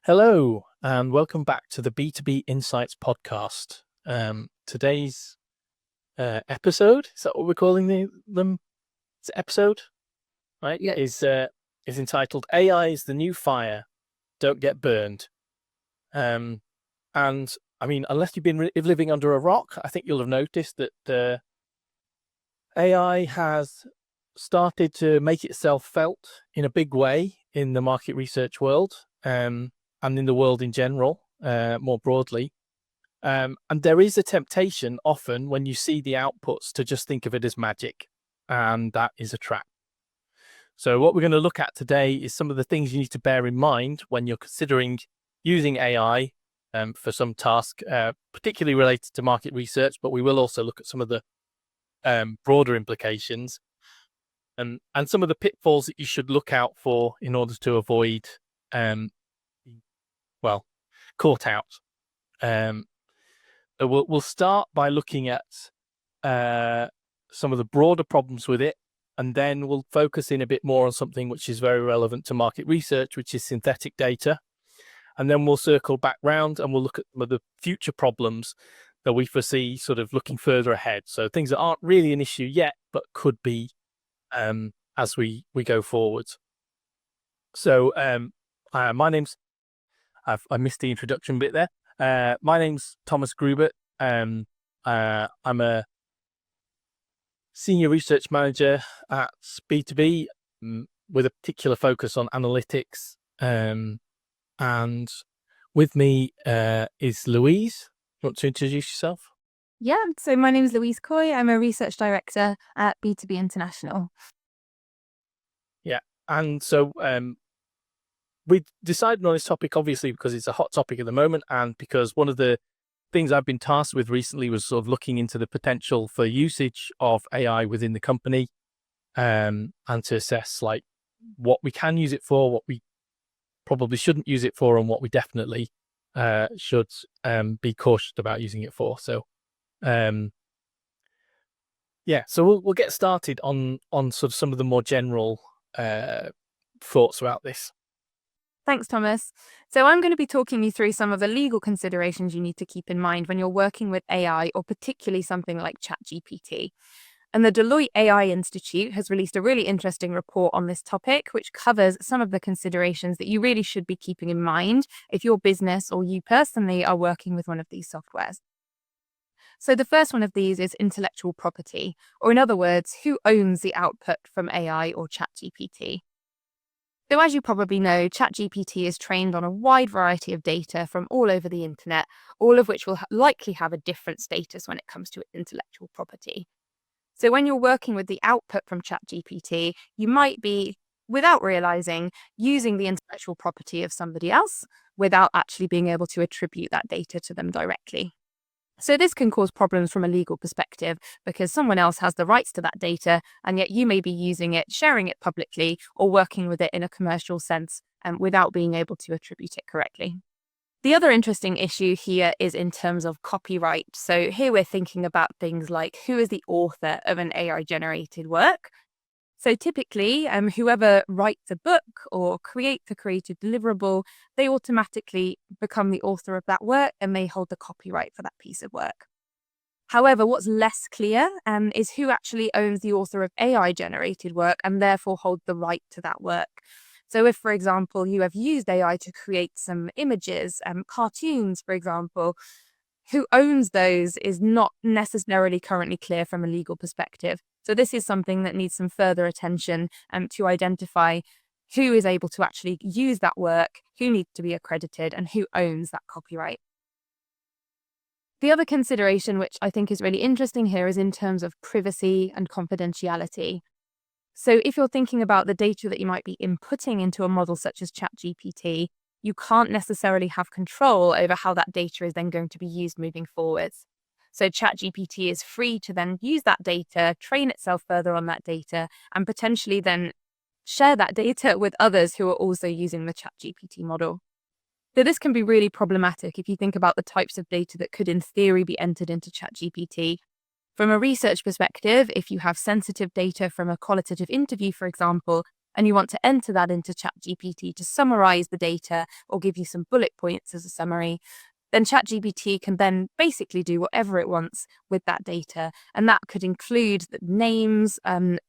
Hello, and welcome back to the B2B Insights podcast. Today's episode, is that what we're calling them? It's an episode, right? Yeah. Is entitled "AI is the New Fire. Don't Get Burned." And I mean, unless you've been living under a rock, I think you'll have noticed that AI has started to make itself felt in a big way in the market research world. And in the world in general, more broadly. And there is a temptation often when you see the outputs to just think of it as magic, and that is a trap. So what we're going to look at today is some of the things you need to bear in mind when you're considering using AI for some task, particularly related to market research, but we will also look at some of the broader implications and some of the pitfalls that you should look out for in order to avoid caught out. We'll start by looking at some of the broader problems with it, and then we'll focus in a bit more on something which is very relevant to market research, which is synthetic data. And then we'll circle back round and we'll look at some of the future problems that we foresee sort of looking further ahead. So things that aren't really an issue yet, but could be as we go forwards. So my name's I missed the introduction bit there. My name's Thomas Grubert. I'm a senior research manager at B2B with a particular focus on analytics. And with me is Louise. You want to introduce yourself? Yeah, so my name is Louise Coy. I'm a research director at B2B International. Yeah, and so we decided on this topic, obviously, because it's a hot topic at the moment, and because one of the things I've been tasked with recently was sort of looking into the potential for usage of AI within the company, and to assess like what we can use it for, what we probably shouldn't use it for, and what we definitely should be cautious about using it for. So, so we'll get started on sort of some of the more general thoughts about this. Thanks, Thomas. So I'm going to be talking you through some of the legal considerations you need to keep in mind when you're working with AI, or particularly something like ChatGPT. And the Deloitte AI Institute has released a really interesting report on this topic, which covers some of the considerations that you really should be keeping in mind if your business or you personally are working with one of these softwares. So the first one of these is intellectual property, or in other words, who owns the output from AI or ChatGPT. So as you probably know, ChatGPT is trained on a wide variety of data from all over the internet, all of which will likely have a different status when it comes to intellectual property. So when you're working with the output from ChatGPT, you might be, without realizing, using the intellectual property of somebody else without actually being able to attribute that data to them directly. So this can cause problems from a legal perspective because someone else has the rights to that data, and yet you may be using it, sharing it publicly, or working with it in a commercial sense without being able to attribute it correctly. The other interesting issue here is in terms of copyright. So here we're thinking about things like who is the author of an AI-generated work. So typically, whoever writes a book or creates a creative deliverable, they automatically become the author of that work and they hold the copyright for that piece of work. However, what's less clear is who actually owns the author of AI-generated work and therefore holds the right to that work. So if, for example, you have used AI to create some images, cartoons, for example, who owns those is not necessarily currently clear from a legal perspective. So this is something that needs some further attention to identify who is able to actually use that work, who needs to be accredited, and who owns that copyright. The other consideration, which I think is really interesting here, is in terms of privacy and confidentiality. So if you're thinking about the data that you might be inputting into a model such as ChatGPT, you can't necessarily have control over how that data is then going to be used moving forwards. So ChatGPT is free to then use that data, train itself further on that data, and potentially then share that data with others who are also using the ChatGPT model. So this can be really problematic if you think about the types of data that could in theory be entered into ChatGPT. From a research perspective, if you have sensitive data from a qualitative interview, for example, and you want to enter that into ChatGPT to summarize the data or give you some bullet points as a summary, then ChatGPT can then basically do whatever it wants with that data. And that could include the names,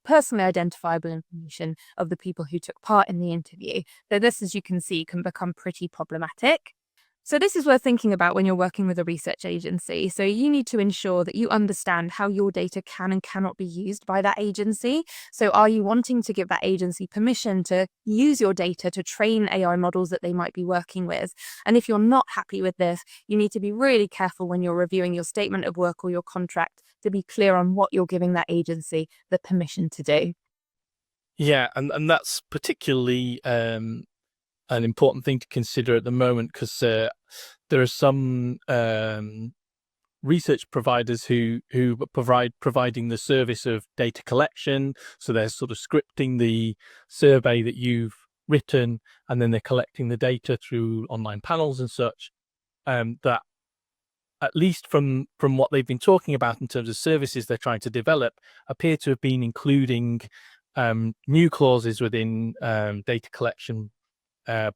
personally identifiable information of the people who took part in the interview. So this, as you can see, can become pretty problematic. So this is worth thinking about when you're working with a research agency. So you need to ensure that you understand how your data can and cannot be used by that agency. So are you wanting to give that agency permission to use your data to train AI models that they might be working with? And if you're not happy with this, you need to be really careful when you're reviewing your statement of work or your contract to be clear on what you're giving that agency the permission to do. Yeah, and that's particularly an important thing to consider at the moment, because there are some research providers who providing the service of data collection. So they're sort of scripting the survey that you've written, and then they're collecting the data through online panels and such. That, at least from what they've been talking about in terms of services they're trying to develop, appear to have been including new clauses within data collection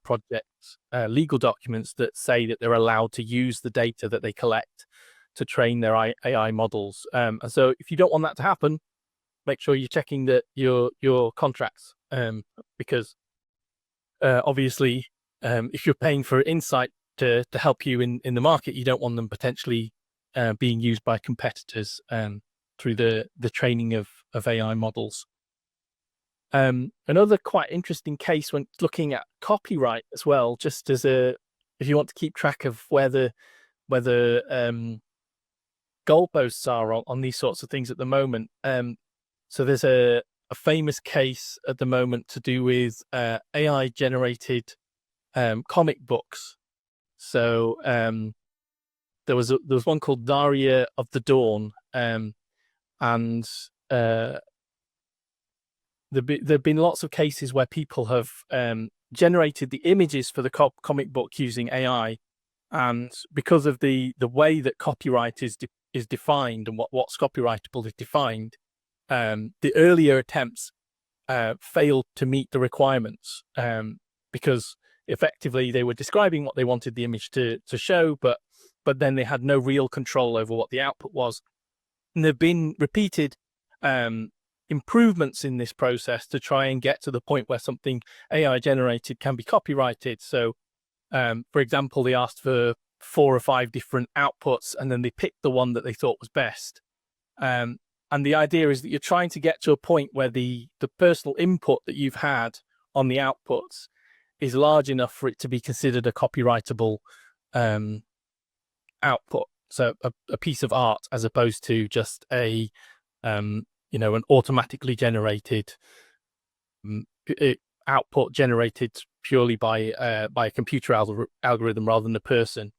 projects, legal documents that say that they're allowed to use the data that they collect to train their AI models. And so if you don't want that to happen, make sure you're checking that your contracts, because obviously if you're paying for insight to help you in the market, you don't want them potentially being used by competitors through the training of AI models. Another quite interesting case when looking at copyright as well, just as if you want to keep track of where the goalposts are on these sorts of things at the moment. So there's a famous case at the moment to do with AI generated comic books. So there was one called Daria of the Dawn, and there've been lots of cases where people have generated the images for the comic book using AI, and because of the way that copyright is defined and what's copyrightable is defined, the earlier attempts failed to meet the requirements, because effectively they were describing what they wanted the image to show, but then they had no real control over what the output was. And there've been repeated improvements in this process to try and get to the point where something AI generated can be copyrighted. So for example, they asked for 4 or 5 different outputs, and then they picked the one that they thought was best. And the idea is that you're trying to get to a point where the personal input that you've had on the outputs is large enough for it to be considered a copyrightable output. So a piece of art, as opposed to just an automatically generated output generated purely by a computer algorithm rather than a person.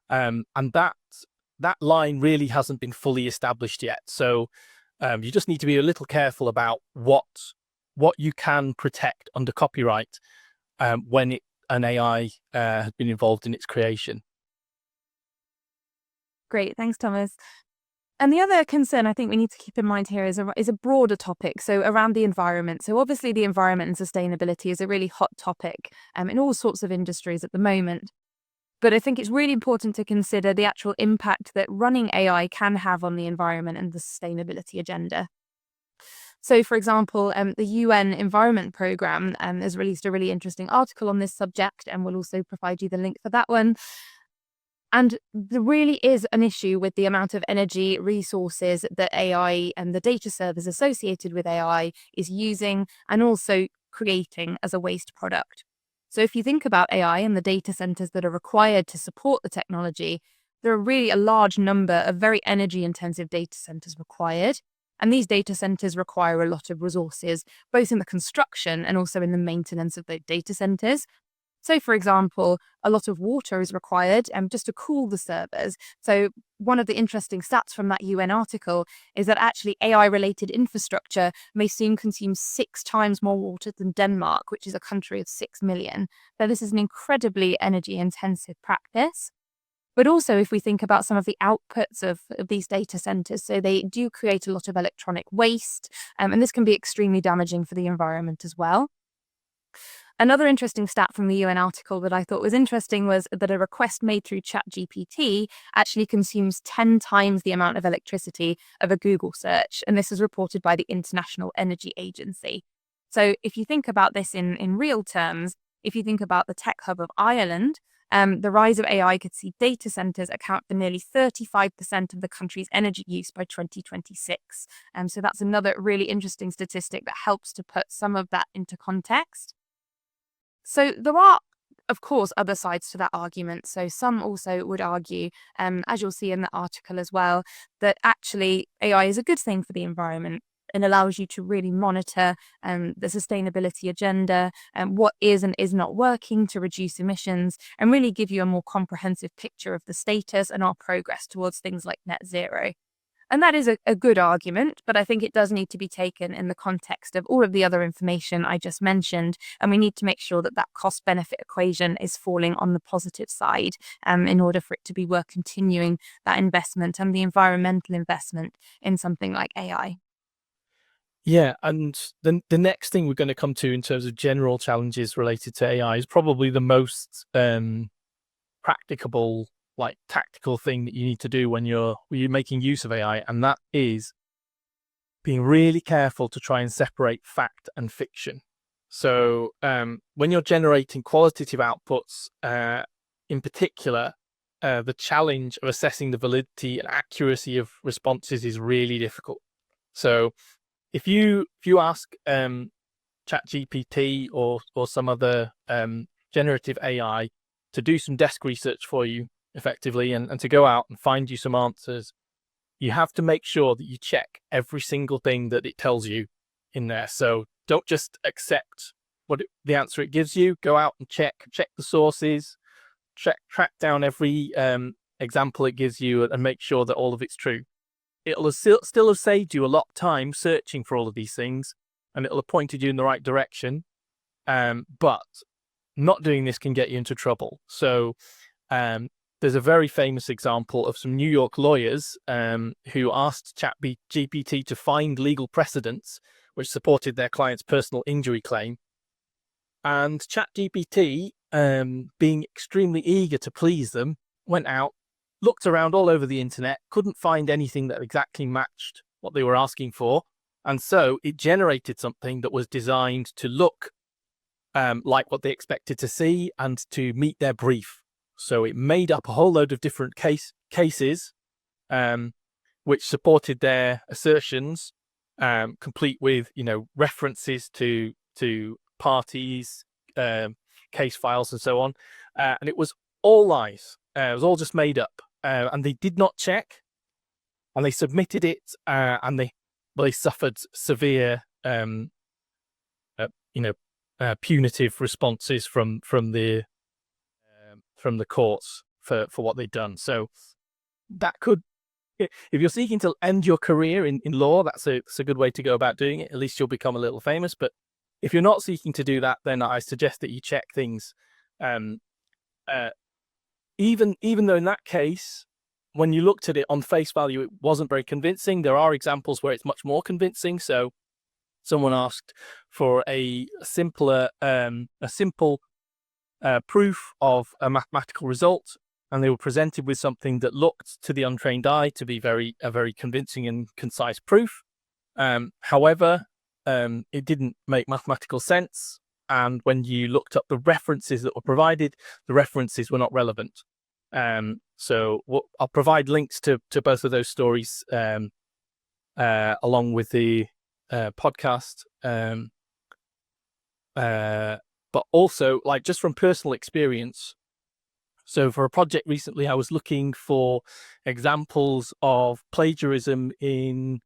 And that line really hasn't been fully established yet. So you just need to be a little careful about what you can protect under copyright when an AI has been involved in its creation. Great, thanks, Thomas. And the other concern I think we need to keep in mind here is a broader topic, so around the environment. So obviously the environment and sustainability is a really hot topic in all sorts of industries at the moment. But I think it's really important to consider the actual impact that running AI can have on the environment and the sustainability agenda. So, for example, the UN Environment Programme has released a really interesting article on this subject, and we'll also provide you the link for that one. And there really is an issue with the amount of energy resources that AI and the data servers associated with AI is using and also creating as a waste product. So if you think about AI and the data centers that are required to support the technology, there are really a large number of very energy intensive data centers required. And these data centers require a lot of resources, both in the construction and also in the maintenance of the data centers. So, for example, a lot of water is required just to cool the servers. So one of the interesting stats from that UN article is that actually AI-related infrastructure may soon consume 6 times more water than Denmark, which is a country of 6 million. So this is an incredibly energy-intensive practice. But also, if we think about some of the outputs of these data centers, so they do create a lot of electronic waste, and this can be extremely damaging for the environment as well. Another interesting stat from the UN article that I thought was interesting was that a request made through ChatGPT actually consumes 10 times the amount of electricity of a Google search. And this is reported by the International Energy Agency. So if you think about this in real terms, if you think about the tech hub of Ireland, the rise of AI could see data centers account for nearly 35% of the country's energy use by 2026. So that's another really interesting statistic that helps to put some of that into context. So there are, of course, other sides to that argument. So some also would argue, as you'll see in the article as well, that actually AI is a good thing for the environment and allows you to really monitor the sustainability agenda and what is and is not working to reduce emissions and really give you a more comprehensive picture of the status and our progress towards things like net zero. And that is a good argument, but I think it does need to be taken in the context of all of the other information I just mentioned. And we need to make sure that that cost-benefit equation is falling on the positive side in order for it to be worth continuing that investment and the environmental investment in something like AI. Yeah, and the next thing we're going to come to in terms of general challenges related to AI is probably the most practicable, like tactical thing that you need to do when you're making use of AI, and that is being really careful to try and separate fact and fiction. So when you're generating qualitative outputs, in particular, the challenge of assessing the validity and accuracy of responses is really difficult. So if you ask ChatGPT or some other generative AI to do some desk research for you effectively and to go out and find you some answers, you have to make sure that you check every single thing that it tells you in there. So don't just accept the answer it gives you. Go out and check the sources, track down every example it gives you and make sure that all of it's true. It'll still have saved you a lot of time searching for all of these things, and it'll have pointed you in the right direction. But not doing this can get you into trouble. So there's a very famous example of some New York lawyers who asked ChatGPT to find legal precedents which supported their client's personal injury claim. And ChatGPT, being extremely eager to please them, went out, looked around all over the internet, couldn't find anything that exactly matched what they were asking for. And so it generated something that was designed to look like what they expected to see and to meet their brief. So it made up a whole load of different cases which supported their assertions, complete with references to parties, case files, and so on. And it was all lies. It was all just made up. And they did not check, and they submitted it, and they suffered severe, punitive responses from the courts for what they'd done. So that could, if you're seeking to end your career in law, that's a good way to go about doing it. At least you'll become a little famous. But if you're not seeking to do that, then I suggest that you check things. Even though in that case, when you looked at it on face value, it wasn't very convincing. There are examples where it's much more convincing. So someone asked for a simple proof of a mathematical result, and they were presented with something that looked to the untrained eye to be a very convincing and concise proof. However, it didn't make mathematical sense. And when you looked up the references that were provided, the references were not relevant. So I'll provide links to both of those stories along with the podcast. But also, like, just from personal experience. So for a project recently, I was looking for examples of plagiarism in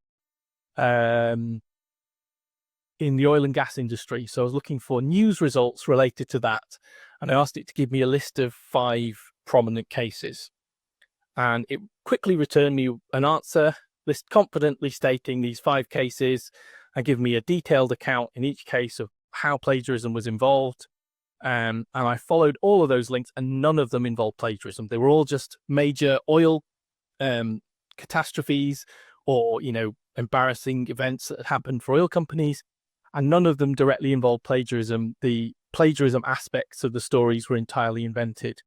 the oil and gas industry. So I was looking for news results related to that. And I asked it to give me a list of 5 prominent cases. And it quickly returned me an answer list confidently stating these 5 cases and give me a detailed account in each case of how plagiarism was involved. And I followed all of those links, and none of them involved plagiarism. They were all just major oil catastrophes or, embarrassing events that had happened for oil companies, and none of them directly involved plagiarism. The plagiarism aspects of the stories were entirely invented.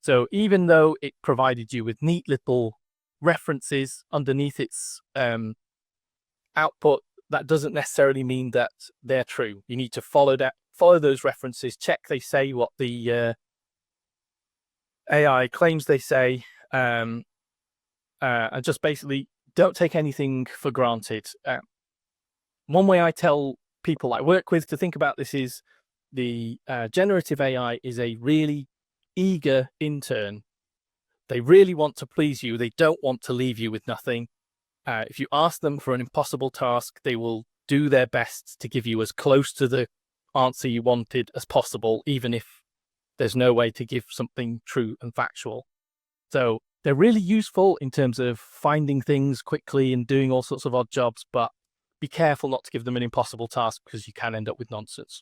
So even though it provided you with neat little references underneath its output, that doesn't necessarily mean that they're true. You need to follow those references, check they say what the AI claims they say, and just basically don't take anything for granted. One way I tell people I work with to think about this is the generative AI is a really eager intern. They really want to please you. They don't want to leave you with nothing. If you ask them for an impossible task, they will do their best to give you as close to the answer you wanted as possible, even if there's no way to give something true and factual. So they're really useful in terms of finding things quickly and doing all sorts of odd jobs, but be careful not to give them an impossible task because you can end up with nonsense.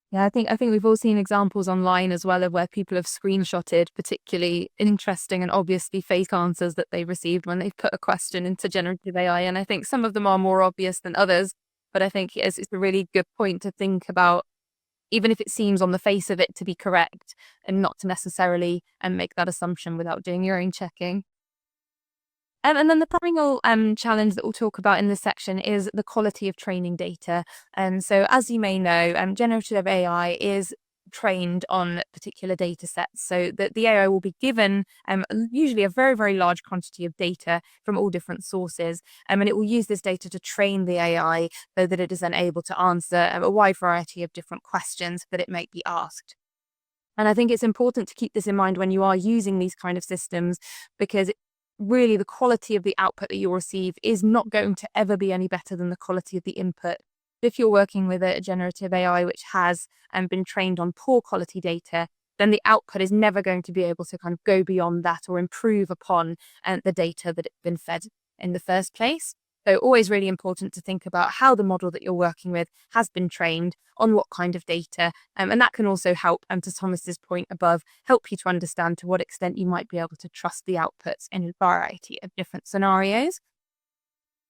Yeah, I think we've all seen examples online as well of where people have screenshotted particularly interesting and obviously fake answers that they received when they've put a question into generative AI. And I think some of them are more obvious than others, but I think it's a really good point to think about, even if it seems on the face of it to be correct, and not to necessarily make that assumption without doing your own checking. And then the final challenge that we'll talk about in this section is the quality of training data. So as you may know, generative AI is trained on particular data sets. So that the AI will be given usually a very, very large quantity of data from all different sources. And it will use this data to train the AI so that it is then able to answer a wide variety of different questions that it may be asked. And I think it's important to keep this in mind when you are using these kind of systems, because really the quality of the output that you'll receive is not going to ever be any better than the quality of the input. If you're working with a generative AI which has been trained on poor quality data, then the output is never going to be able to kind of go beyond that or improve upon the data that it's been fed in the first place. So always really important to think about how the model that you're working with has been trained on what kind of data. And that can also help, to Thomas's point above, help you to understand to what extent you might be able to trust the outputs in a variety of different scenarios.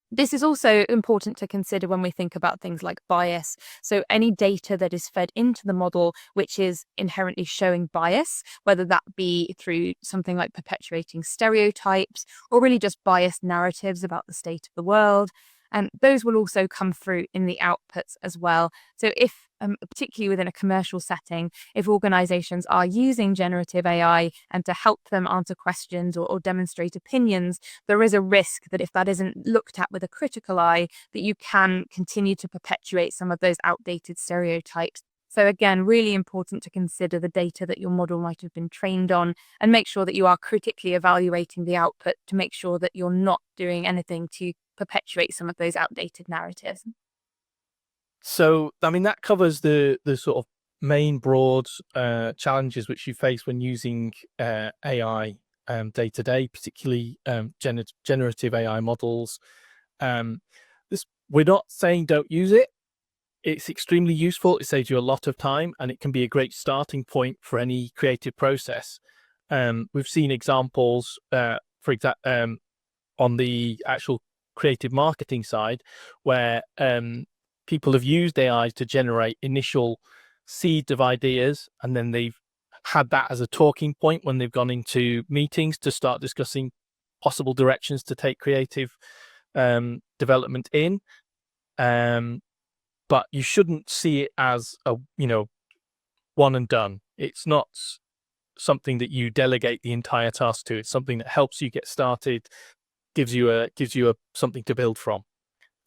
This is also important to consider when we think about things like bias. So any data that is fed into the model which is inherently showing bias, whether that be through something like perpetuating stereotypes or really just biased narratives about the state of the world, and those will also come through in the outputs as well. So if, particularly within a commercial setting, if organizations are using generative AI and to help them answer questions or demonstrate opinions, there is a risk that if that isn't looked at with a critical eye, that you can continue to perpetuate some of those outdated stereotypes. So again, really important to consider the data that your model might have been trained on and make sure that you are critically evaluating the output to make sure that you're not doing anything to perpetuate some of those outdated narratives. So, I mean, that covers the sort of main broad challenges which you face when using AI day to day, particularly generative AI models. We're not saying don't use it. It's extremely useful. It saves you a lot of time, and it can be a great starting point for any creative process. We've seen examples, for example, on the actual creative marketing side, where people have used AI to generate initial seeds of ideas, and then they've had that as a talking point when they've gone into meetings to start discussing possible directions to take creative development in. But you shouldn't see it as a one and done. It's not something that you delegate the entire task to. It's something that helps you get started, gives you a something to build from.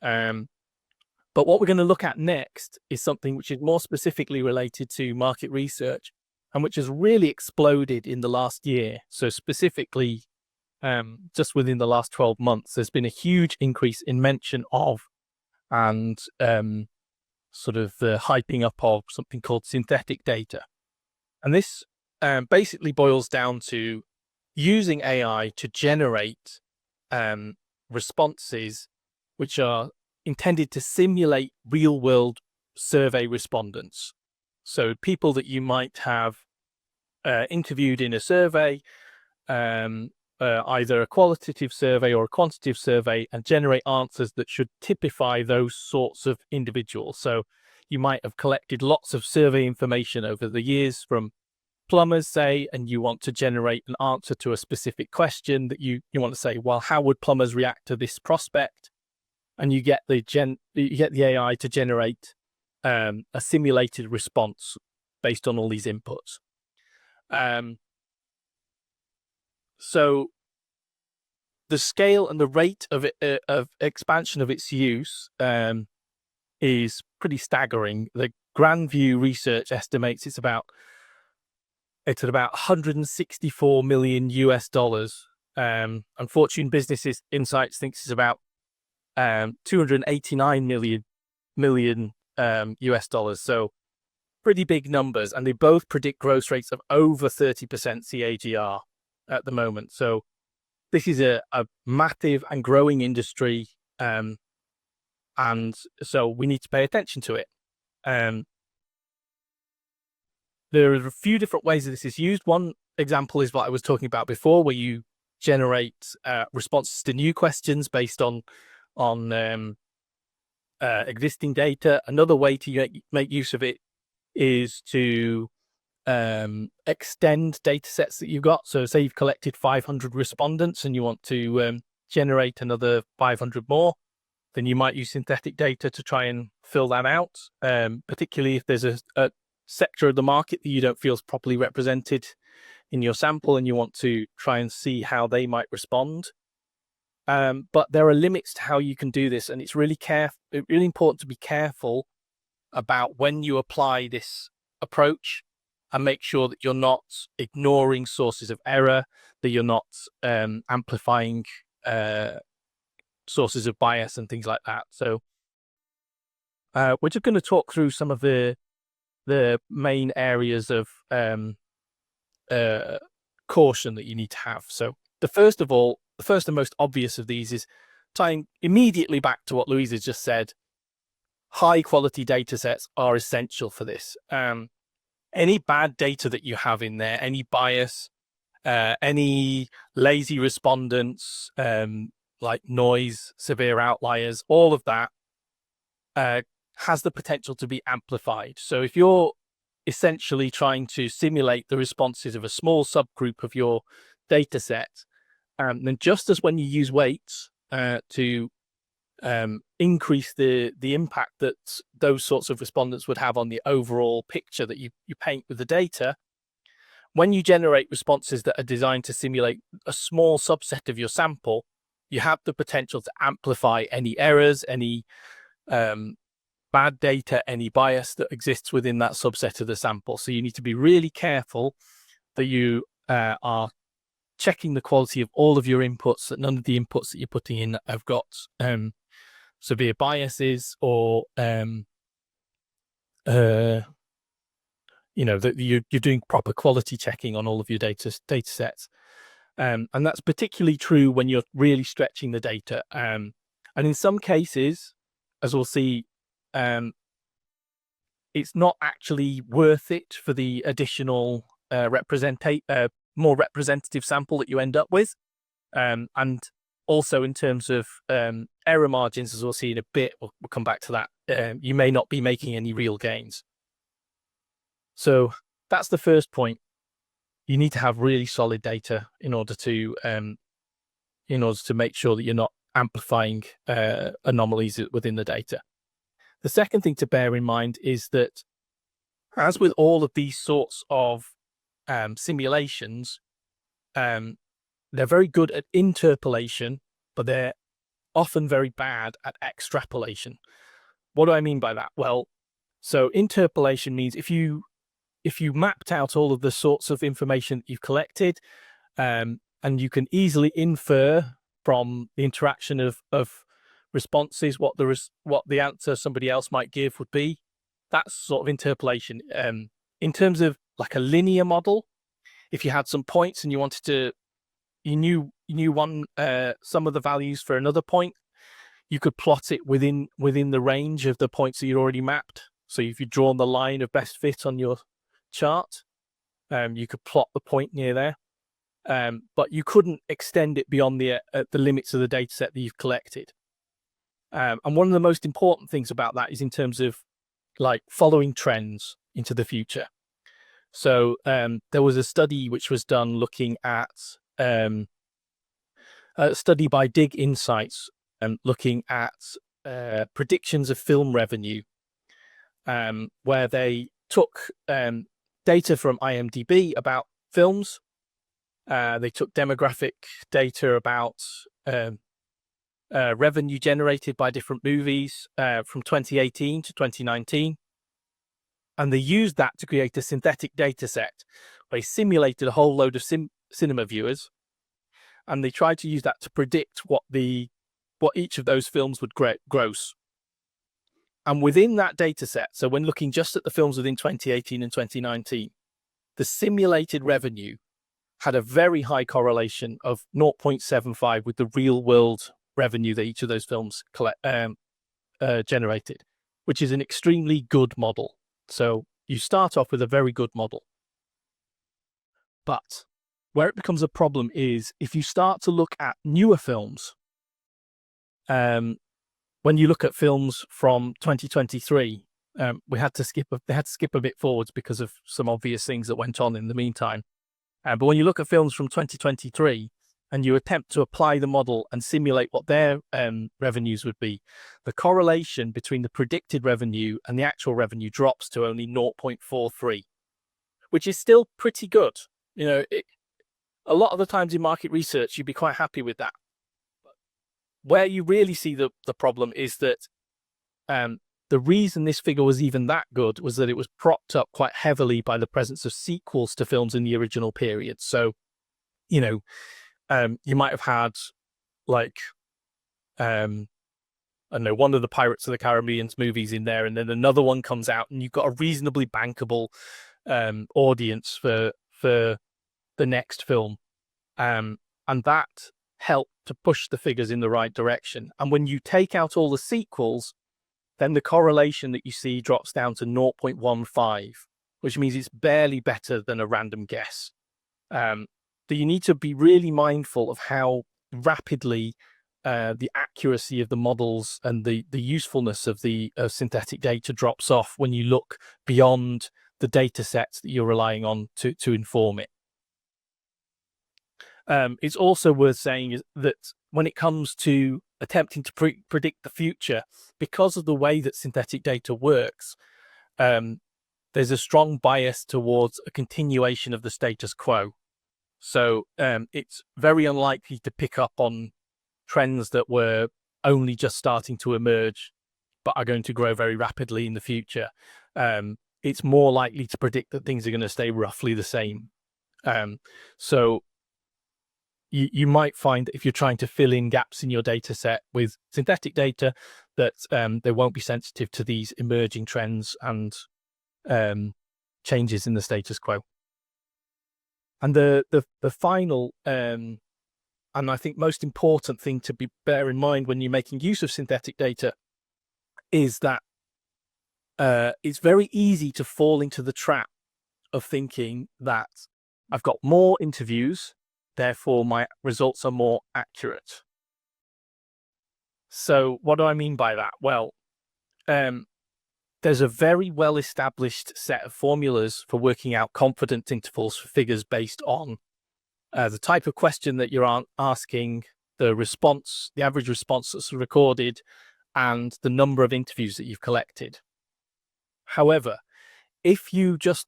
But what we're going to look at next is something which is more specifically related to market research and which has really exploded in the last year. So specifically, just within the last 12 months, there's been a huge increase in mention of and sort of the hyping up of something called synthetic data. And this basically boils down to using AI to generate responses which are intended to simulate real-world survey respondents. So people that you might have interviewed in a survey, either a qualitative survey or a quantitative survey, and generate answers that should typify those sorts of individuals. So you might have collected lots of survey information over the years from plumbers, say, and you want to generate an answer to a specific question that you want to say, well, how would plumbers react to this prospect? And you get the AI to generate a simulated response based on all these inputs. So the scale and the rate of expansion of its use is pretty staggering. The Grandview research estimates it's at about 164 million US dollars. And Fortune Business Insights thinks it's about 289 million US dollars. So pretty big numbers, and they both predict growth rates of over 30% CAGR at the moment. So this is a massive and growing industry, and so we need to pay attention to it. There are a few different ways that this is used. One example is what I was talking about before, where you generate responses to new questions based on existing data. Another way to make use of it is to extend data sets that you've got. So say you've collected 500 respondents and you want to generate another 500 more, then you might use synthetic data to try and fill that out, particularly if there's a sector of the market that you don't feel is properly represented in your sample and you want to try and see how they might respond. But there are limits to how you can do this, and it's really important to be careful about when you apply this approach and make sure that you're not ignoring sources of error, that you're not amplifying sources of bias and things like that. So we're just going to talk through some of the main areas of caution that you need to have. So the first and most obvious of these is tying immediately back to what Louise has just said. High quality data sets are essential for this. Any bad data that you have in there, any bias, any lazy respondents, like noise, severe outliers, all of that has the potential to be amplified. So if you're essentially trying to simulate the responses of a small subgroup of your data set, then just as when you use weights to increase the impact that those sorts of respondents would have on the overall picture that you paint with the data, when you generate responses that are designed to simulate a small subset of your sample, you have the potential to amplify any errors, any bad data, any bias that exists within that subset of the sample. So you need to be really careful that you are checking the quality of all of your inputs, that none of the inputs that you're putting in have got severe biases, or that you're doing proper quality checking on all of your data sets. And that's particularly true when you're really stretching the data. And in some cases, as we'll see, it's not actually worth it for the additional more representative sample that you end up with. And also in terms of error margins, as we'll see in a bit, we'll come back to that, you may not be making any real gains. So that's the first point. You need to have really solid data in order to make sure that you're not amplifying anomalies within the data. The second thing to bear in mind is that, as with all of these sorts of simulations, they're very good at interpolation, but they're often very bad at extrapolation. What do I mean by that? Well, so interpolation means if you mapped out all of the sorts of information that you've collected, and you can easily infer from the interaction of responses what the answer somebody else might give would be, that's sort of interpolation. In terms of like a linear model, if you had some points and you wanted to, you knew one some of the values for another point, you could plot it within the range of the points that you'd already mapped. So if you'd drawn the line of best fit on your chart, you could plot the point near there, but you couldn't extend it beyond the limits of the data set that you've collected. And one of the most important things about that is in terms of like following trends into the future. So there was a study which was done looking at a study by Dig Insights, looking at predictions of film revenue, where they took data from IMDb about films. They took demographic data about revenue generated by different movies from 2018 to 2019. And they used that to create a synthetic data set. They simulated a whole load of cinema viewers, and they tried to use that to predict what each of those films would gross. And within that data set, so when looking just at the films within 2018 and 2019, the simulated revenue had a very high correlation of 0.75 with the real world revenue that each of those films generated, which is an extremely good model. So you start off with a very good model. But where it becomes a problem is if you start to look at newer films. When you look at films from 2023, they had to skip a bit forwards because of some obvious things that went on in the meantime. But when you look at films from 2023 and you attempt to apply the model and simulate what their revenues would be, the correlation between the predicted revenue and the actual revenue drops to only 0.43, which is still pretty good. A lot of the times in market research, you'd be quite happy with that. But where you really see the problem is that the reason this figure was even that good was that it was propped up quite heavily by the presence of sequels to films in the original period. So, you might have had like, I don't know, one of the Pirates of the Caribbean's movies in there, and then another one comes out, and you've got a reasonably bankable audience for the next film. And that helped to push the figures in the right direction. And when you take out all the sequels, then the correlation that you see drops down to 0.15, which means it's barely better than a random guess. So you need to be really mindful of how rapidly the accuracy of the models and the usefulness of the synthetic data drops off when you look beyond the data sets that you're relying on to inform it. It's also worth saying that when it comes to attempting to predict the future, because of the way that synthetic data works, there's a strong bias towards a continuation of the status quo. So it's very unlikely to pick up on trends that were only just starting to emerge, but are going to grow very rapidly in the future. It's more likely to predict that things are going to stay roughly the same. So you might find that if you're trying to fill in gaps in your data set with synthetic data, that they won't be sensitive to these emerging trends and changes in the status quo. And the final and I think most important thing to bear in mind when you're making use of synthetic data is that it's very easy to fall into the trap of thinking that I've got more interviews, therefore my results are more accurate. So what do I mean by that? Well, there's a very well-established set of formulas for working out confidence intervals for figures based on the type of question that you're asking, the average response that's recorded, and the number of interviews that you've collected. However, if you just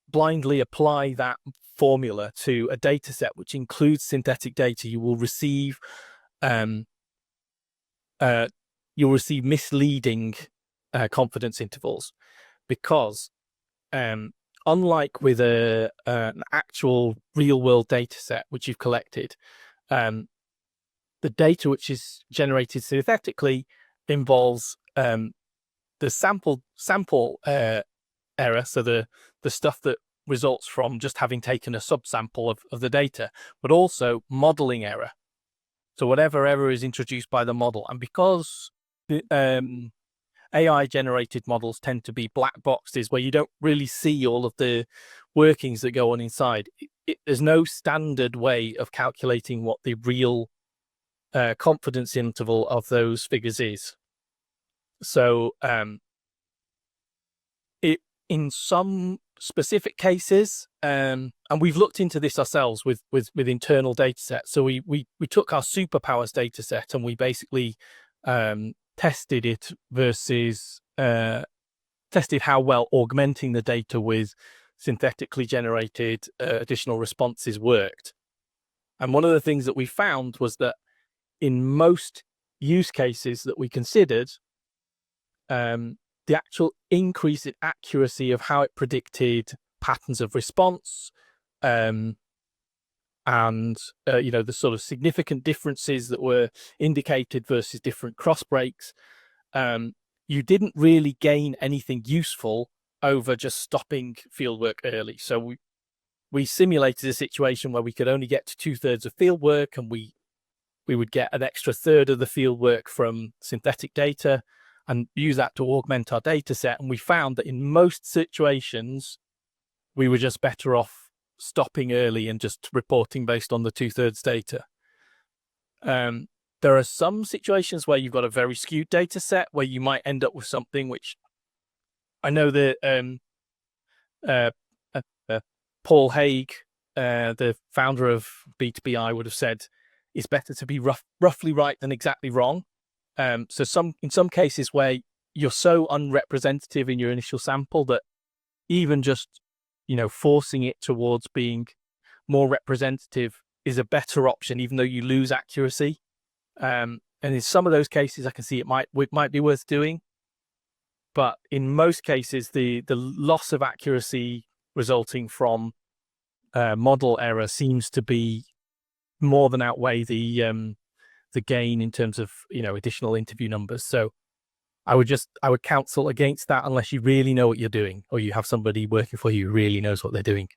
blindly apply that formula to a data set which includes synthetic data, you will receive misleading confidence intervals, because unlike with an actual real world data set which you've collected, the data which is generated synthetically involves the sample error, so the stuff that results from just having taken a subsample of the data, but also modeling error. So whatever error is introduced by the model. And because the AI generated models tend to be black boxes where you don't really see all of the workings that go on inside, there's no standard way of calculating what the real confidence interval of those figures is. So in some specific cases, and we've looked into this ourselves with internal data sets. So we took our superpowers data set and we basically tested it versus tested how well augmenting the data with synthetically generated additional responses worked. And one of the things that we found was that in most use cases that we considered, the actual increase in accuracy of how it predicted patterns of response, and the sort of significant differences that were indicated versus different cross breaks, you didn't really gain anything useful over just stopping fieldwork early. So we simulated a situation where we could only get to 2/3 of fieldwork, and we would get an extra third of the fieldwork from synthetic data and use that to augment our data set. And we found that in most situations, we were just better off stopping early and just reporting based on the 2/3 data. There are some situations where you've got a very skewed data set where you might end up with something which I know that Paul Haig, the founder of B2BI, would have said it's better to be roughly right than exactly wrong. So in some cases where you're so unrepresentative in your initial sample that even just forcing it towards being more representative is a better option, even though you lose accuracy. And in some of those cases, I can see it might be worth doing. But in most cases, the loss of accuracy resulting from model error seems to be more than outweigh the gain in terms of additional interview numbers. So I would counsel against that unless you really know what you're doing, or you have somebody working for you who really knows what they're doing.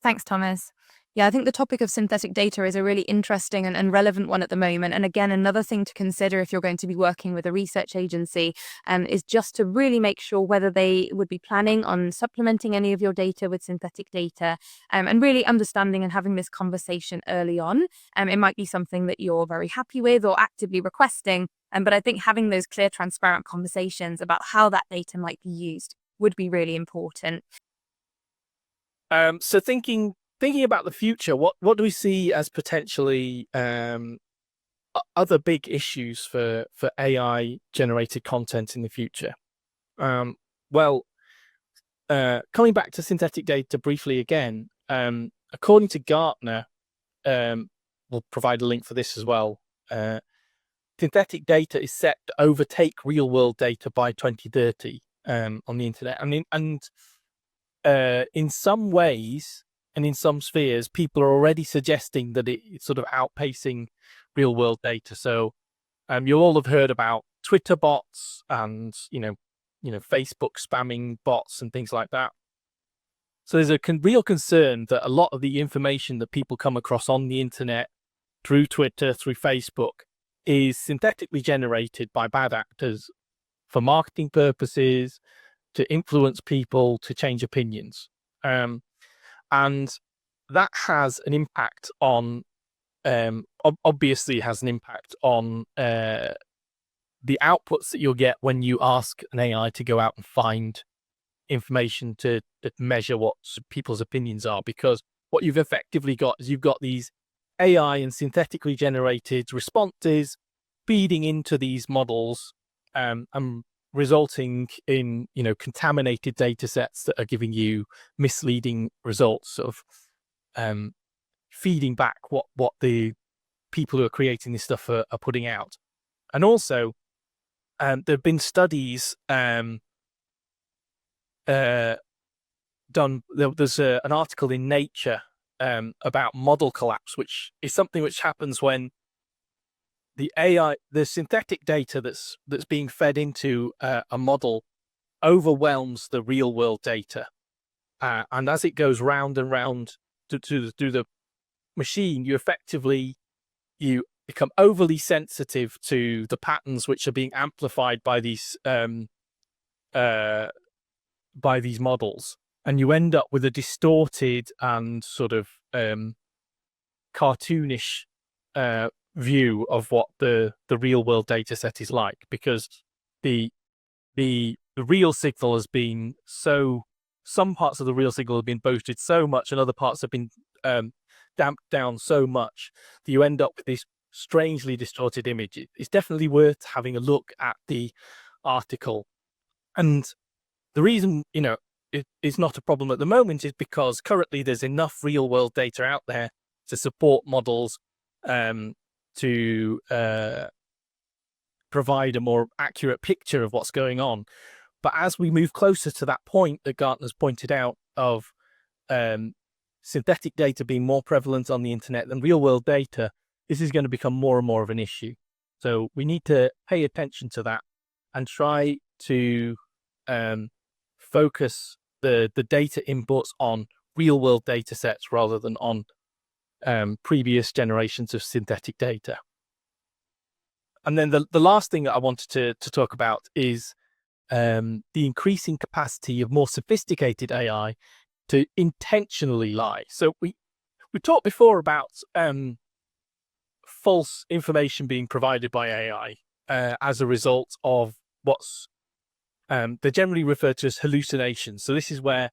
Thanks, Thomas. Yeah, I think the topic of synthetic data is a really interesting and relevant one at the moment. And again, another thing to consider if you're going to be working with a research agency is just to really make sure whether they would be planning on supplementing any of your data with synthetic data, and really understanding and having this conversation early on. It might be something that you're very happy with or actively requesting. But I think having those clear, transparent conversations about how that data might be used would be really important. So thinking about the future, what do we see as potentially other big issues for AI generated content in the future? Coming back to synthetic data briefly again, according to Gartner, we'll provide a link for this as well. Synthetic data is set to overtake real world data by 2030 on the internet. In some ways and in some spheres, people are already suggesting that it's sort of outpacing real world data. So you'll all have heard about Twitter bots and Facebook spamming bots and things like that. So there's a real concern that a lot of the information that people come across on the internet through Twitter, through Facebook, is synthetically generated by bad actors for marketing purposes, to influence people to change opinions. And that has an impact on, obviously has an impact on the outputs that you'll get when you ask an AI to go out and find information to measure what people's opinions are. Because what you've effectively got is you've got these AI and synthetically generated responses feeding into these models, and resulting in contaminated data sets that are giving you misleading results of feeding back what the people who are creating this stuff are putting out. And also there have been studies done. There's an article in Nature about model collapse, which is something which happens when the synthetic data that's being fed into a model overwhelms the real world data, and as it goes round and round through the machine, you become overly sensitive to the patterns which are being amplified by these models, and you end up with a distorted and sort of cartoonish view of what the real world data set is like, because the the real signal has been some parts of the real signal have been boosted so much and other parts have been damped down so much that you end up with this strangely distorted image. It's definitely worth having a look at the article. And the reason, it is not a problem at the moment is because currently there's enough real world data out there to support models to provide a more accurate picture of what's going on. But as we move closer to that point that Gartner's pointed out of synthetic data being more prevalent on the internet than real world data, this is going to become more and more of an issue. So we need to pay attention to that and try to focus the data inputs on real world data sets rather than on previous generations of synthetic data. And then the last thing that I wanted to talk about is the increasing capacity of more sophisticated AI to intentionally lie. So we talked before about false information being provided by AI as a result of what's they're generally referred to as hallucinations. So this is where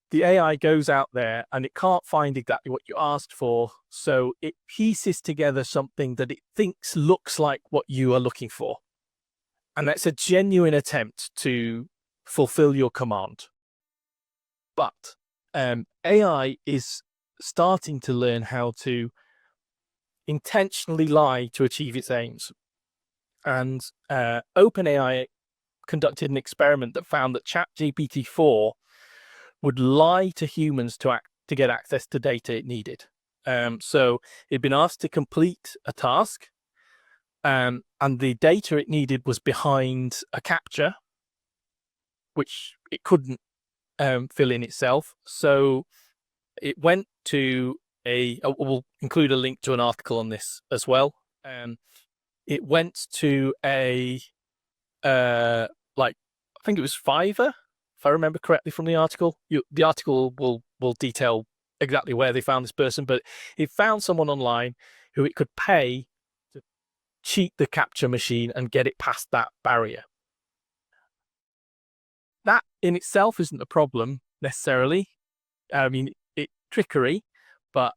the AI goes out there and it can't find exactly what you asked for, so it pieces together something that it thinks looks like what you are looking for. And that's a genuine attempt to fulfill your command. But AI is starting to learn how to intentionally lie to achieve its aims. And OpenAI conducted an experiment that found that ChatGPT-4 would lie to humans to get access to data it needed. So it'd been asked to complete a task, and the data it needed was behind a captcha, which it couldn't fill in itself. So it went to we'll include a link to an article on this as well. It went to I think it was Fiverr, if I remember correctly from the article. The article will detail exactly where they found this person, but it found someone online who it could pay to cheat the captcha machine and get it past that barrier. That in itself isn't a problem necessarily. I mean, it's trickery, but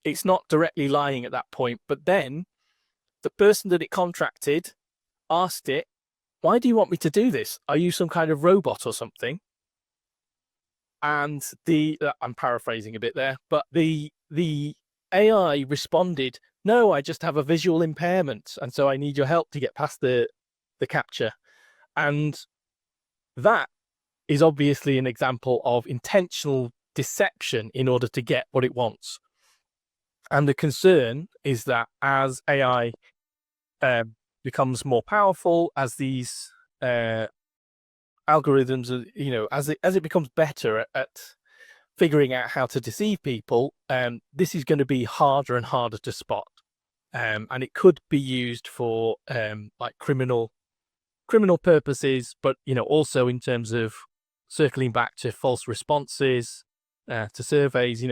it's not directly lying at that point. But then the person that it contracted asked it, "Why do you want me to do this? Are you some kind of robot or something?" And I'm paraphrasing a bit there, but the AI responded, "No, I just have a visual impairment, and so I need your help to get past the captcha." And that is obviously an example of intentional deception in order to get what it wants. And the concern is that as AI becomes more powerful, as these algorithms, as it becomes better at figuring out how to deceive people, this is going to be harder and harder to spot, and it could be used for like criminal purposes, but also in terms of circling back to false responses to surveys.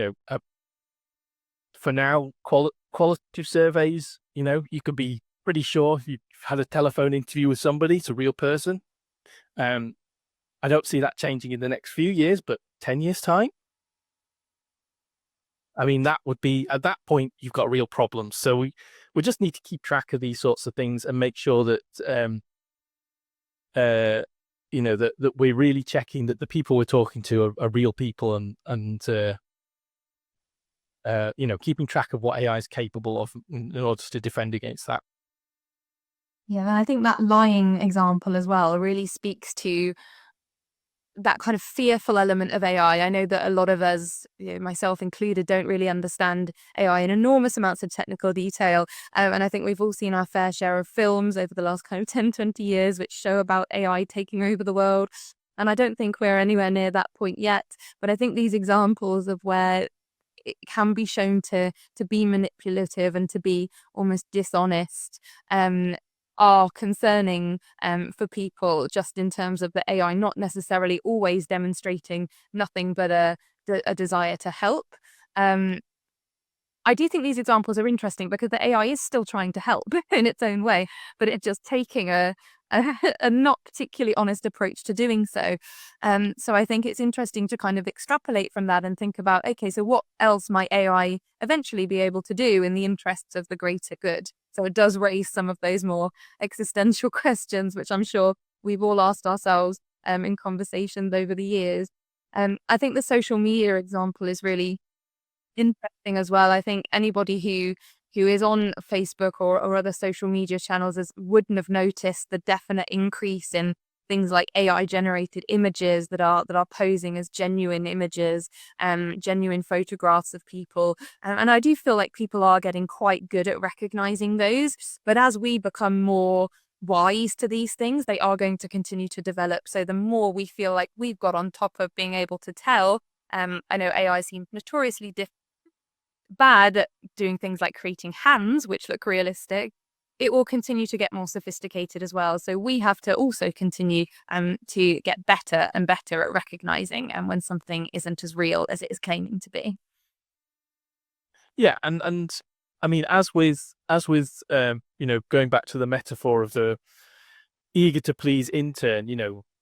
For now, qualitative surveys, you could be pretty sure if you've had a telephone interview with somebody, it's a real person. I don't see that changing in the next few years, but 10 years time, I mean, that would be, at that point, you've got real problems. So we just need to keep track of these sorts of things and make sure that that we're really checking that the people we're talking to are real people, and keeping track of what AI is capable of in order to defend against that. Yeah, I think that lying example as well really speaks to that kind of fearful element of AI. I know that a lot of us, myself included, don't really understand AI in enormous amounts of technical detail. And I think we've all seen our fair share of films over the last kind of 10, 20 years, which show about AI taking over the world. And I don't think we're anywhere near that point yet. But I think these examples of where it can be shown to be manipulative and to be almost dishonest are concerning for people, just in terms of the AI not necessarily always demonstrating nothing but a desire to help. I do think these examples are interesting because the AI is still trying to help in its own way, but it's just taking a a not particularly honest approach to doing so. So I think it's interesting to kind of extrapolate from that and think about, okay, so what else might AI eventually be able to do in the interests of the greater good? So it does raise some of those more existential questions, which I'm sure we've all asked ourselves in conversations over the years. I think the social media example is really interesting as well. I think anybody who is on Facebook or other social media channels wouldn't have noticed the definite increase in things like AI generated images that are posing as genuine images, genuine photographs of people. And I do feel like people are getting quite good at recognizing those. But as we become more wise to these things, they are going to continue to develop. So the more we feel like we've got on top of being able to tell, I know AI seems notoriously bad at doing things like creating hands, which look realistic. It will continue to get more sophisticated as well. So we have to also continue to get better and better at recognizing when something isn't as real as it is claiming to be. Yeah, and I mean, as with going back to the metaphor of the eager to please intern,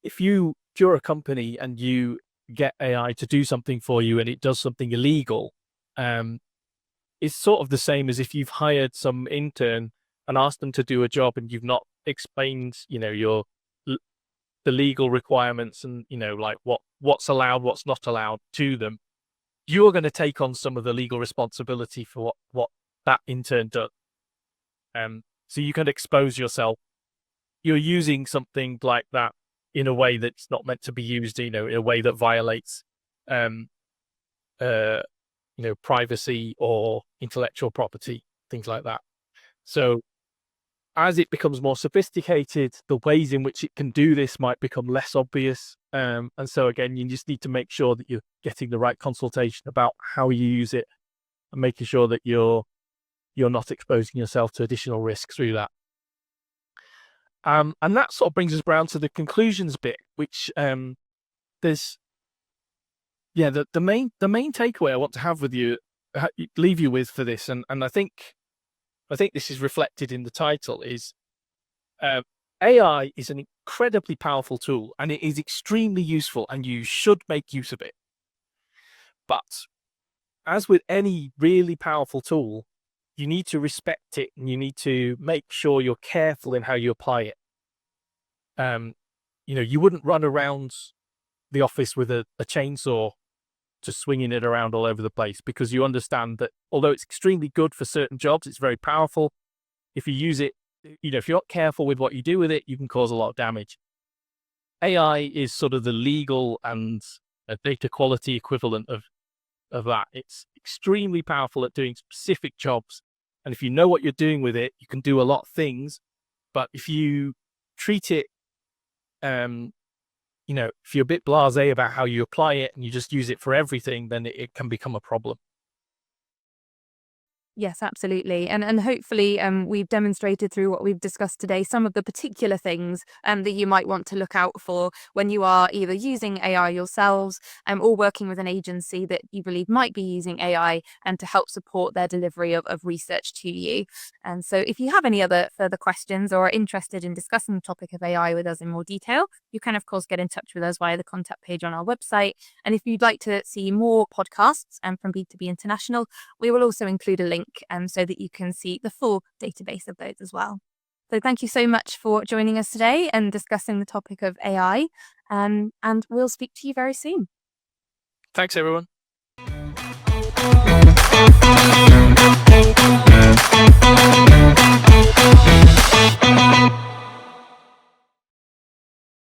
if you're a company and you get AI to do something for you and it does something illegal, it's sort of the same as if you've hired some intern and asked them to do a job and you've not explained, the legal requirements and, like what's allowed, what's not allowed to them. You're going to take on some of the legal responsibility for what that intern does. So you can expose yourself. You're using something like that in a way that's not meant to be used, in a way that violates, privacy or intellectual property, things like that. So as it becomes more sophisticated, the ways in which it can do this might become less obvious. And so again, you just need to make sure that you're getting the right consultation about how you use it and making sure that you're not exposing yourself to additional risk through that. And that sort of brings us around to the conclusions bit, which there's the main takeaway I want to have with you, leave you with for this, and I think this is reflected in the title, is AI is an incredibly powerful tool and it is extremely useful and you should make use of it. But as with any really powerful tool, you need to respect it and you need to make sure you're careful in how you apply it. You wouldn't run around the office with a chainsaw just swinging it around all over the place, because you understand that although it's extremely good for certain jobs, it's very powerful. If you use it, if you're not careful with what you do with it, you can cause a lot of damage. AI is sort of the legal and data quality equivalent of that. It's extremely powerful at doing specific jobs. And if you know what you're doing with it, you can do a lot of things. But if you treat it, if you're a bit blasé about how you apply it and you just use it for everything, then it can become a problem. Yes, absolutely. And hopefully we've demonstrated through what we've discussed today some of the particular things that you might want to look out for when you are either using AI yourselves or working with an agency that you believe might be using AI and to help support their delivery of research to you. And so if you have any other further questions or are interested in discussing the topic of AI with us in more detail, you can, of course, get in touch with us via the contact page on our website. And if you'd like to see more podcasts from B2B International, we will also include a link so that you can see the full database of those as well. So thank you so much for joining us today and discussing the topic of AI, and we'll speak to you very soon. Thanks, everyone.